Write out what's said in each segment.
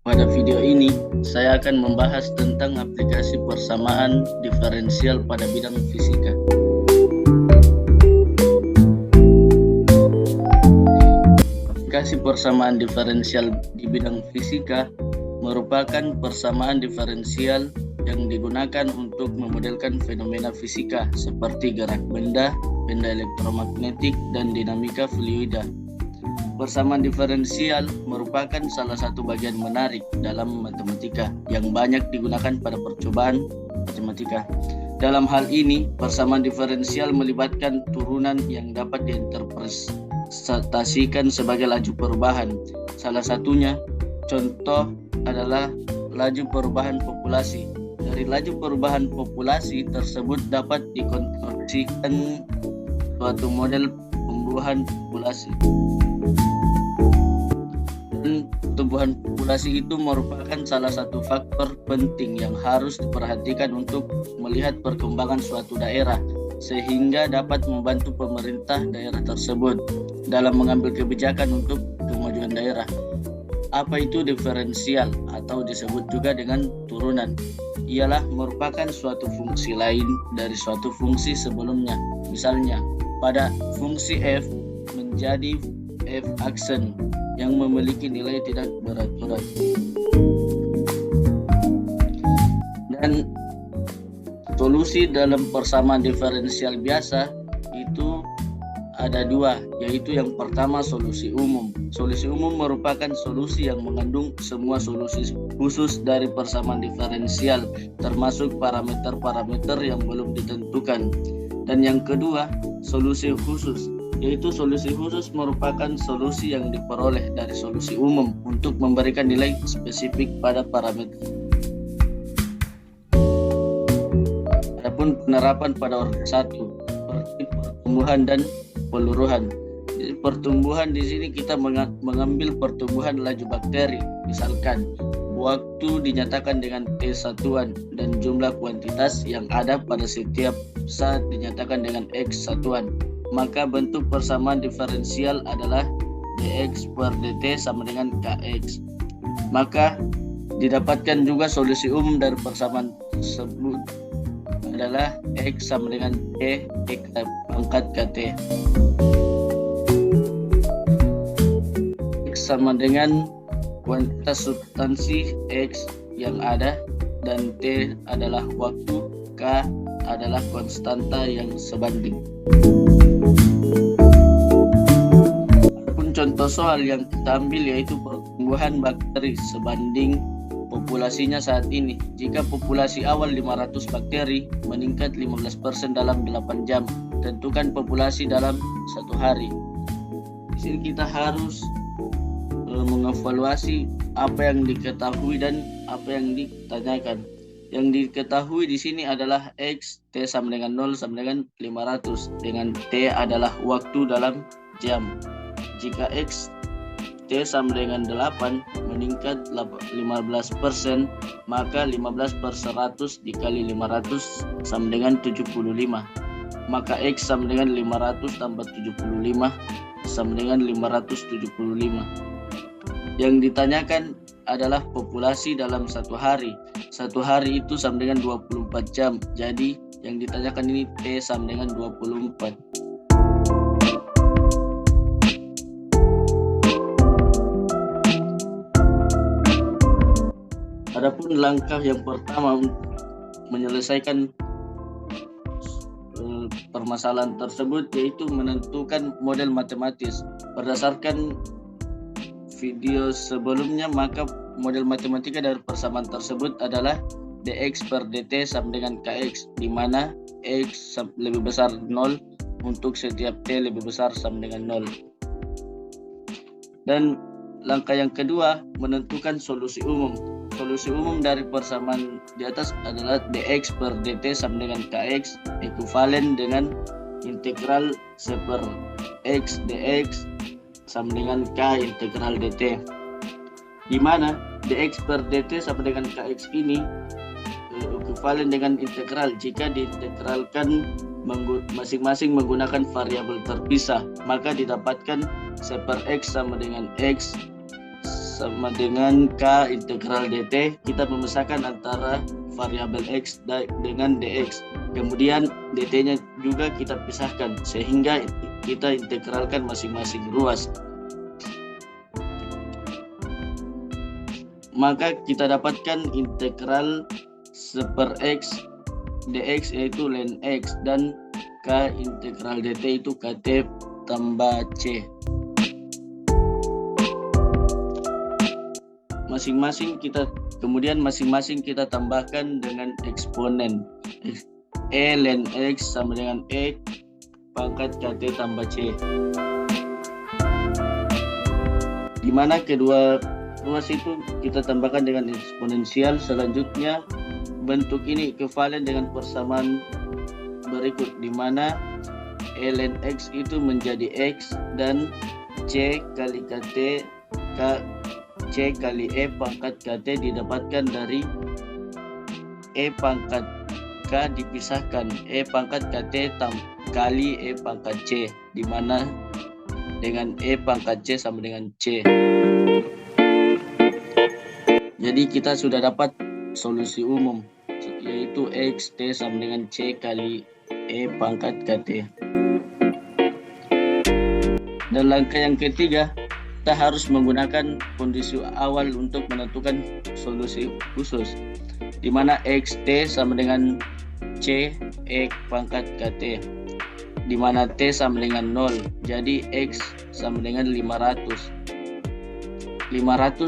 Pada video ini, saya akan membahas tentang aplikasi persamaan diferensial pada bidang fisika. Aplikasi persamaan diferensial di bidang fisika merupakan persamaan diferensial yang digunakan untuk memodelkan fenomena fisika seperti gerak benda, benda elektromagnetik, dan dinamika fluida. Persamaan diferensial merupakan salah satu bagian menarik dalam matematika yang banyak digunakan pada percobaan matematika. Dalam hal ini, persamaan diferensial melibatkan turunan yang dapat diinterpretasikan sebagai laju perubahan. Salah satunya, contoh adalah laju perubahan populasi. Dari laju perubahan populasi tersebut dapat dikonstruksikan suatu model pembuahan populasi. Dan pertumbuhan populasi itu merupakan salah satu faktor penting yang harus diperhatikan untuk melihat perkembangan suatu daerah, sehingga dapat membantu pemerintah daerah tersebut dalam mengambil kebijakan untuk kemajuan daerah. Apa itu diferensial atau disebut juga dengan turunan? Ialah merupakan suatu fungsi lain dari suatu fungsi sebelumnya. Misalnya, pada fungsi f menjadi f aksen yang memiliki nilai tidak beraturan. Dan solusi dalam persamaan diferensial biasa itu ada dua, yaitu yang pertama solusi umum. Solusi umum merupakan solusi yang mengandung semua solusi khusus dari persamaan diferensial, termasuk parameter-parameter yang belum ditentukan. Dan yang kedua, solusi khusus, yaitu solusi khusus merupakan solusi yang diperoleh dari solusi umum untuk memberikan nilai spesifik pada parameter. Adapun penerapan pada organ 1 seperti pertumbuhan dan peluruhan. Jadi pertumbuhan di sini kita mengambil pertumbuhan laju bakteri, misalkan waktu dinyatakan dengan T satuan dan jumlah kuantitas yang ada pada setiap saat dinyatakan dengan X satuan. Maka bentuk persamaan diferensial adalah dx per dt sama dengan kx. Maka didapatkan juga solusi umum dari persamaan tersebut adalah x sama dengan t pangkat kt. X sama dengan kuantitas substansi x yang ada, dan t adalah waktu, k adalah konstanta yang sebanding. Contoh soal yang kita ambil yaitu pertumbuhan bakteri sebanding populasinya saat ini. Jika populasi awal 500 bakteri meningkat 15% dalam 8 jam, tentukan populasi dalam 1 hari. Di sini kita harus mengevaluasi apa yang diketahui dan apa yang ditanyakan. Yang diketahui di sini adalah X, T sama dengan 0 sama dengan 500, dengan T adalah waktu dalam jam. Jika X T sama dengan 8 meningkat 15%, maka 15 per 100 dikali 500 sama dengan 75. Maka X sama dengan 500 tambah 75 sama dengan 575. Yang ditanyakan adalah populasi dalam 1 hari. 1 hari itu sama dengan 24 jam. Jadi yang ditanyakan ini T sama dengan 24. Adapun langkah yang pertama untuk menyelesaikan permasalahan tersebut yaitu menentukan model matematis. Berdasarkan video sebelumnya, maka model matematika dari persamaan tersebut adalah dx per dt sama dengan kx, di mana x lebih besar 0 untuk setiap t lebih besar sama dengan 0. Dan langkah yang kedua menentukan solusi umum. Solusi umum dari persamaan di atas adalah dx per dt sama dengan kx ekuivalen dengan integral seper x dx sama dengan k integral dt, di mana dx per dt sama dengan kx ini ekuivalen dengan integral jika diintegralkan masing-masing menggunakan variabel terpisah, maka didapatkan seper x sama dengan x sama dengan K integral dt. Kita memisahkan antara variabel X dengan dx. Kemudian dt-nya juga kita pisahkan sehingga kita integralkan masing-masing ruas. Maka kita dapatkan integral 1/x dx yaitu ln x dan K integral dt itu kt tambah c. Masing-masing kita tambahkan dengan eksponen. E ln x sama dengan e pangkat kt tambah c. Di mana kedua ruas itu kita tambahkan dengan eksponensial. Selanjutnya bentuk ini ekivalen dengan persamaan berikut, di mana ln x itu menjadi x dan c kali kt c kali e pangkat kt didapatkan dari e pangkat k dipisahkan e pangkat kt kali e pangkat c, di mana dengan e pangkat c sama dengan c. Jadi kita sudah dapat solusi umum, yaitu x t sama dengan c kali e pangkat kt. Dan langkah yang ketiga, kita harus menggunakan kondisi awal untuk menentukan solusi khusus, di mana x t sama dengan c e pangkat kt, di mana t sama dengan 0. Jadi x sama dengan 500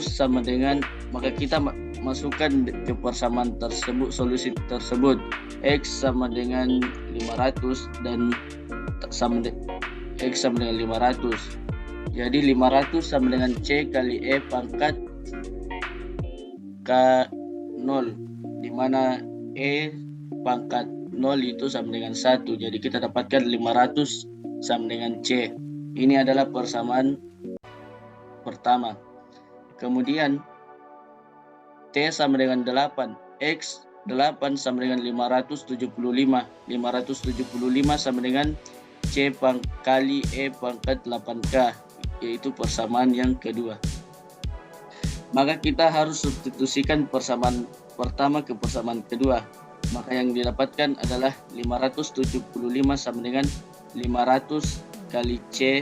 sama dengan, maka kita masukkan ke persamaan tersebut, solusi tersebut x sama dengan 500 dan x sama dengan 500. Jadi 500 sama dengan c kali e pangkat k0, di mana e pangkat 0 itu sama dengan 1. Jadi kita dapatkan 500 sama dengan c. Ini adalah persamaan pertama. Kemudian t sama dengan 8, x 8 sama dengan 575 sama dengan c kali e pangkat 8k, yaitu persamaan yang kedua. Maka kita harus substitusikan persamaan pertama ke persamaan kedua. Maka yang didapatkan adalah 575 sama dengan 500 kali c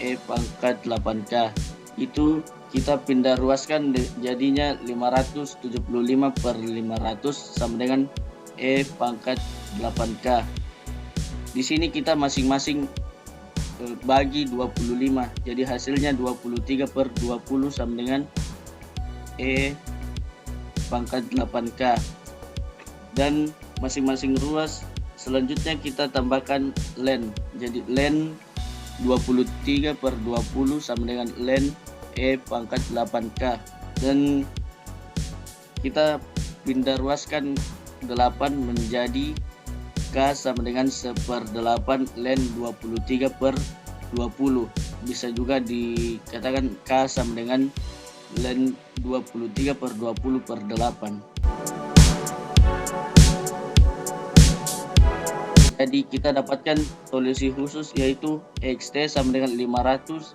e pangkat 8k. Itu kita pindah ruaskan, jadinya 575 per 500 sama dengan e pangkat 8k. Di sini kita masing-masing bagi 25, jadi hasilnya 23 per 20 sama dengan e pangkat 8k. Dan masing-masing ruas selanjutnya kita tambahkan ln, jadi ln 23 per 20 sama dengan ln e pangkat 8k, dan kita pindah ruaskan 8 menjadi k sama dengan 1/8 ln 23 per 20. Bisa juga dikatakan k sama dengan ln 23 per 20 per 8. Jadi kita dapatkan solusi khusus, yaitu xt sama dengan 500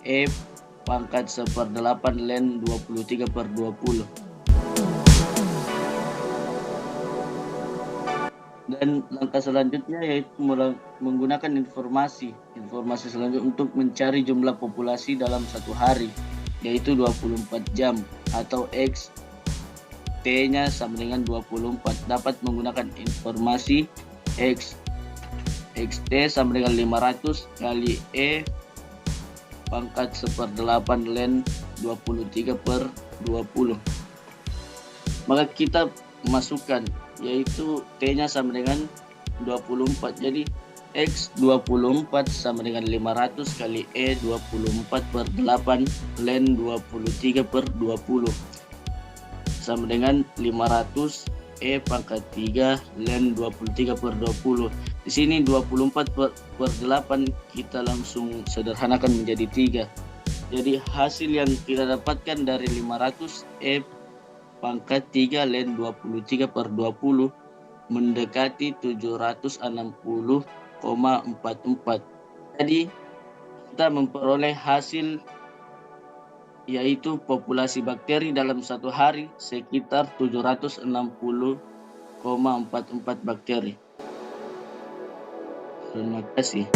e pangkat 1/8 ln 23 per 20. Dan langkah selanjutnya yaitu menggunakan informasi selanjutnya untuk mencari jumlah populasi dalam satu hari, yaitu 24 jam, atau x t-nya sama dengan 24. Dapat menggunakan informasi xt sama dengan 500 kali e pangkat 1/8 ln 23 per 20. Maka kita masukkan, yaitu t-nya sama dengan 24. Jadi x 24 sama dengan 500 kali e 24 per 8 ln 23 per 20 sama dengan 500 e pangkat 3 ln 23 per 20. Di sini 24 per 8 kita langsung sederhanakan menjadi 3. Jadi hasil yang kita dapatkan dari 500 e pangkat 3 ln 23 per 20 mendekati 760,44. Jadi kita memperoleh hasil yaitu populasi bakteri dalam satu hari sekitar 760,44 bakteri. Terima kasih.